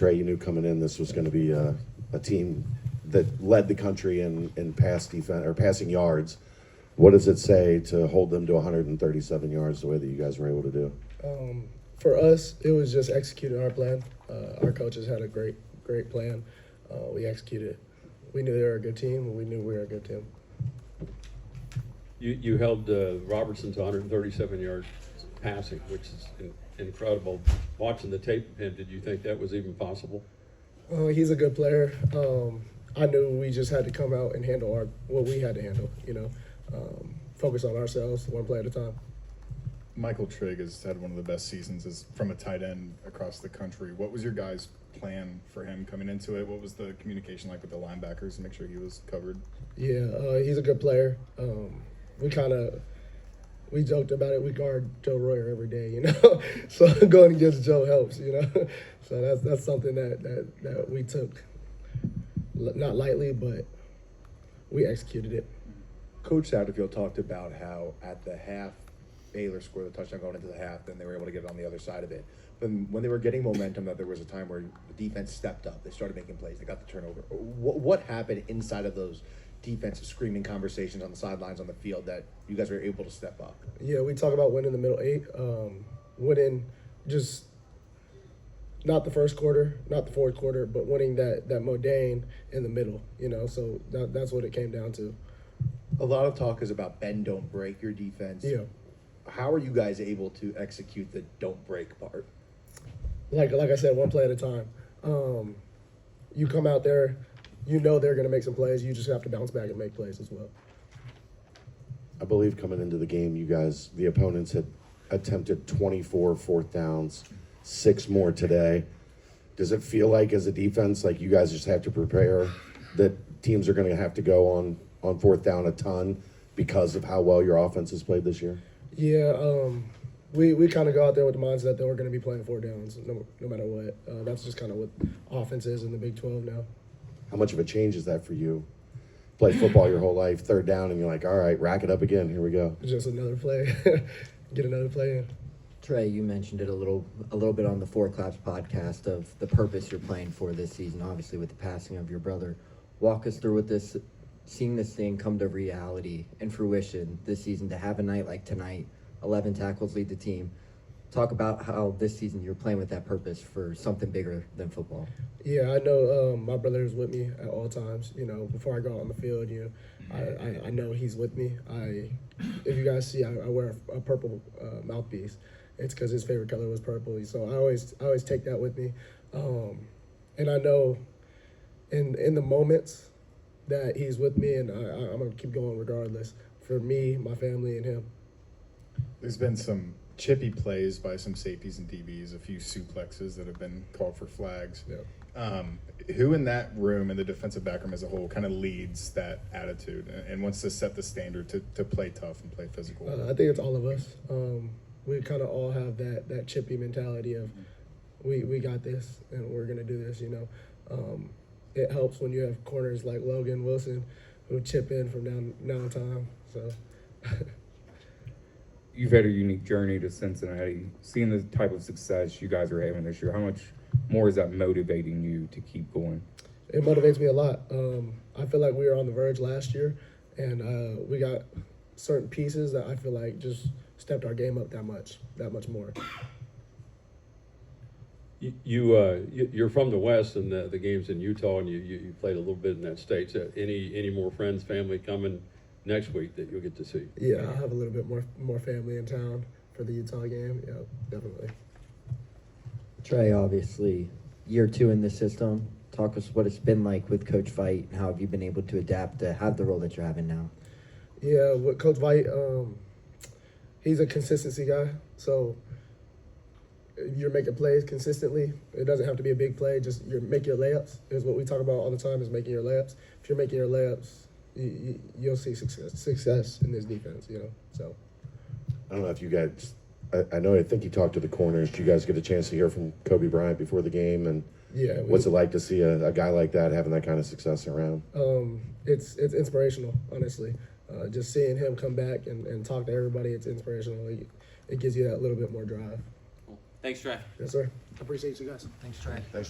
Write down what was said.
Tre, you knew coming in this was going to be a team that led the country in pass defense or passing yards. What does it say to hold them to 137 yards the way that you guys were able to do? For us, it was just executing our plan. Our coaches had a great plan. We executed it. We knew they were a good team, and we knew we were a good team. You held Robertson to 137 yards passing, which is incredible. Watching the tape of him, did you think that was even possible? He's a good player. I knew we just had to come out and handle what we had to handle, focus on ourselves one play at a time. Michael Trigg has had one of the best seasons from a tight end across the country. What was your guys' plan for him coming into it? What was the communication like with the linebackers to make sure he was covered? Yeah, he's a good player. We joked about it. We guard Joe Royer every day, So going against Joe helps, So that's something that we took not lightly, but we executed it. Coach Satterfield talked about how at the half, Baylor scored the touchdown going into the half, then they were able to get it on the other side of it. But when they were getting momentum, that there was a time where the defense stepped up. They started making plays. They got the turnover. What happened inside of those defensive screaming conversations on the sidelines, on the field, that you guys were able to step up? Yeah, we talk about winning the middle eight, winning just not the first quarter, not the fourth quarter, but winning that Modane in the middle, So that's what it came down to. A lot of talk is about bend, don't break your defense. Yeah. How are you guys able to execute the don't break part? Like I said, one play at a time. You come out there, they're going to make some plays. You just have to bounce back and make plays as well. I believe coming into the game, you guys, the opponents had attempted 24 fourth downs, 6 more today. Does it feel like as a defense, like you guys just have to prepare that teams are going to have to go on fourth down a ton because of how well your offense has played this year? Yeah, we kind of go out there with the mindset that we're going to be playing 4 downs no matter what. That's just kind of what offense is in the Big 12 now. How much of a change is that for you? Play football your whole life, third down, and you're like, all right, rack it up again. Here we go. Just another play. Get another play in. Tre, you mentioned it a little bit on the Four Claps podcast of the purpose you're playing for this season, obviously with the passing of your brother. Walk us through with this, seeing this thing come to reality and fruition this season, to have a night like tonight, 11 tackles, lead the team. Talk about how this season you're playing with that purpose for something bigger than football. Yeah, I know my brother is with me at all times. Before I go out on the field, I know he's with me. If you guys see, I wear a purple mouthpiece. It's because his favorite color was purple. So I always take that with me, and I know in the moments that he's with me, and I'm gonna keep going regardless. For me, my family, and him. There's been some chippy plays by some safeties and DBs, a few suplexes that have been called for flags. Yeah. Who in that room and the defensive back room as a whole kind of leads that attitude and wants to set the standard to play tough and play physical? I think it's all of us. We kind of all have that chippy mentality of we got this and we're gonna do this. It helps when you have corners like Logan Wilson who chip in from downtown. So. You've had a unique journey to Cincinnati. Seeing the type of success you guys are having this year, how much more is that motivating you to keep going? It motivates me a lot. I feel like we were on the verge last year, and we got certain pieces that I feel like just stepped our game up that much more. You're from the West, and the game's in Utah, and you played a little bit in that state. So any more friends, family coming next week that you'll get to see? Yeah, I'll have a little bit more family in town for the Utah game. Yeah, definitely. Tre, obviously, year 2 in the system. Talk us what it's been like with Coach Veit and how have you been able to adapt to have the role that you're having now? Yeah, with Coach Veit, he's a consistency guy. So you're making plays consistently. It doesn't have to be a big play. Just make your layups. Is what we talk about all the time, is making your layups. If you're making your layups, you'll see success in this defense, So I don't know if you guys, I think you talked to the corners. Did you guys get a chance to hear from Coby Bryant before the game? And yeah, what's it like to see a guy like that having that kind of success around? It's inspirational, honestly. Just seeing him come back and talk to everybody, it's inspirational. It gives you that little bit more drive. Thanks, Tre. Yes, sir. I appreciate you guys. Thanks, Tre. Thanks.